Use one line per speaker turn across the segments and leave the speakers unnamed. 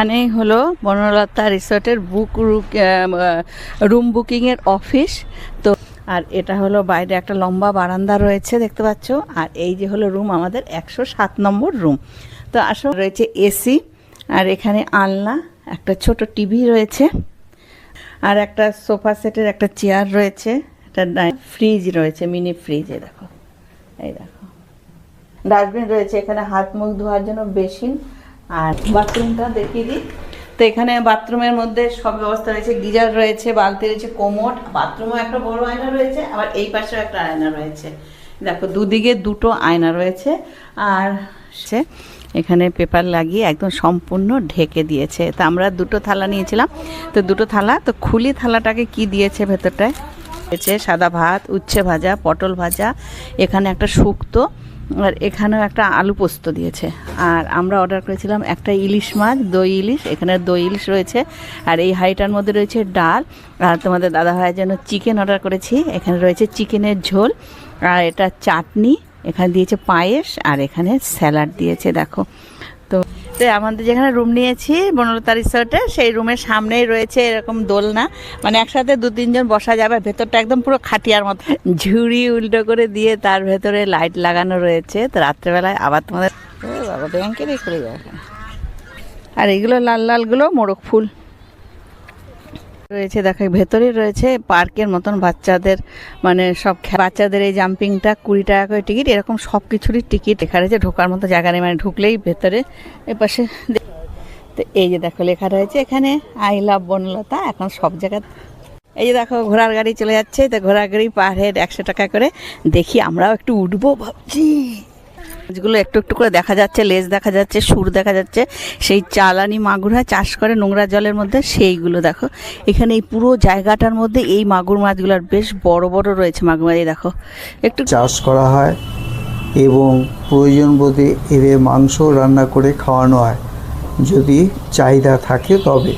এখানেই হলো বনলতা রিসোর্টের রুম বুকিংয়ের অফিস। তো আর এটা হলো বাইরে একটা লম্বা বারান্দা রয়েছে দেখতে পাচ্ছ। আর এই যে হলো রুম, আমাদের 107 নম্বর রুম। তো আসলে রয়েছে এসি, আর এখানে আলনা, একটা ছোট টিভি রয়েছে, আর একটা সোফা সেটের একটা চেয়ার রয়েছে, একটা ফ্রিজ রয়েছে, মিনি ফ্রিজে দেখো, এই দেখো ডাস্টবিন রয়েছে, এখানে হাত মুখ ধোয়ার জন্য বেসিন। আর বাথরুমটা দেখিয়ে দিই। তো এখানে বাথরুমের মধ্যে সব ব্যবস্থা রয়েছে, গিজার রয়েছে, বালতি রয়েছে, কোমোড, বাথরুমও একটা বড় আয়না রয়েছে, আবার এই পাশেও একটা আয়না রয়েছে। দেখো দুদিকে দুটো আয়না রয়েছে। আর এখানে পেপার লাগিয়ে একদম সম্পূর্ণ ঢেকে দিয়েছে। তো আমরা দুটো থালা নিয়েছিলাম, তো দুটো থালা, তো খুলি থালাটাকে কি দিয়েছে ভেতরটায় দিয়েছে সাদা ভাত, উচ্ছে ভাজা, পটল ভাজা, এখানে একটা শুক্তো, আর এখানেও একটা আলু পোস্ত দিয়েছে। আর আমরা অর্ডার করেছিলাম একটা ইলিশ মাছ, দই ইলিশ, এখানে দই ইলিশ রয়েছে। আর এই হাঁড়িটার মধ্যে রয়েছে ডাল। আর তোমাদের দাদা ভাইয়ের জন্য চিকেন অর্ডার করেছি, এখানে রয়েছে চিকেনের ঝোল, আর এটা চাটনি, এখানে দিয়েছে পায়েস, আর এখানে স্যালাড দিয়েছে দেখো। তো আমাদের যেখানে রুম নিয়েছি বনলতা রিসোর্টে, সেই রুমের সামনেই রয়েছে এরকম দোলনা, মানে একসাথে 2-3 জন বসা যাবে। ভেতরটা একদম পুরো খাটিয়ার মতো, ঝুড়ি উল্টো করে দিয়ে তার ভেতরে লাইট লাগানো রয়েছে। তো রাত্রেবেলায় আবার তোমাদের বাবা ব্যাংকেরই খুলে যাবে। আর এগুলো লাল লালগুলো মোরগ ফুল রয়েছে দেখো। ভেতরে রয়েছে পার্কের মতন বাচ্চাদের, মানে সব বাচ্চাদের এই জাম্পিংটা 20 টাকা করে টিকিট, এরকম সব কিছুরই টিকিট এখানে যে ঢোকার মতো জায়গা নেই, মানে ঢুকলেই ভেতরে এপাশে। তো এই যে দেখো লেখা রয়েছে এখানে আই লাভ বনলতা। এখন সব জায়গা এই যে দেখো ঘোড়ার গাড়ি চলে যাচ্ছে। তো ঘোড়ার গাড়ি পার হেড 100 টাকা করে। দেখি আমরাও একটু উঠবো ভাবছি। মাছগুলো একটু একটু করে দেখা যাচ্ছে, লেজ দেখা যাচ্ছে, সুর দেখা যাচ্ছে। সেই চালানি মাগুরা চাষ করে নোংরা জলের মধ্যে, সেইগুলো দেখো। এখানে এই পুরো জায়গাটার মধ্যে এই মাগুর মাছগুলোর বেশ বড় বড় রয়েছে মাগুর মাছ। দেখো একটু
চাষ করা হয় এবং প্রয়োজন বোধে এদের মাংস রান্না করে খাওয়ানো হয় যদি চাহিদা থাকে তবে।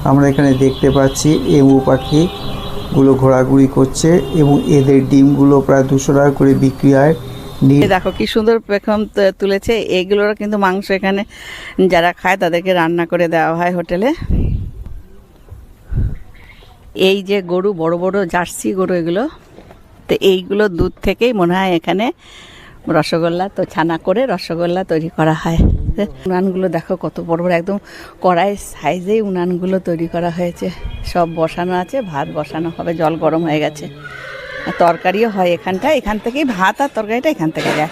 আমরা এখানে দেখতে পাচ্ছি এমু পাখিগুলো ঘোরাঘুরি করছে এবং এদের ডিমগুলো প্রায় 200 টাকা করে বিক্রি হয়।
দেখো কি সুন্দর পেখম তুলেছে। এইগুলোর কিন্তু মাংস এখানে যারা খায় তাদেরকে রান্না করে দেওয়া হয় হোটেলে। এই যে গরু, বড় বড় জার্সি গরু এগুলো। তো এইগুলো দুধ থেকেই মনে হয় এখানে রসগোল্লা, তো ছানা করে রসগোল্লা তৈরি করা হয়। উনানগুলো দেখো কত বড় বড়, একদম কড়াই সাইজেই উনানগুলো তৈরি করা হয়েছে। সব বসানো আছে, ভাত বসানো হবে, জল গরম হয়ে গেছে, তরকারিও হয় এখানটায়। এখান থেকেই ভাত আর তরকারিটা এখান থেকে যায়।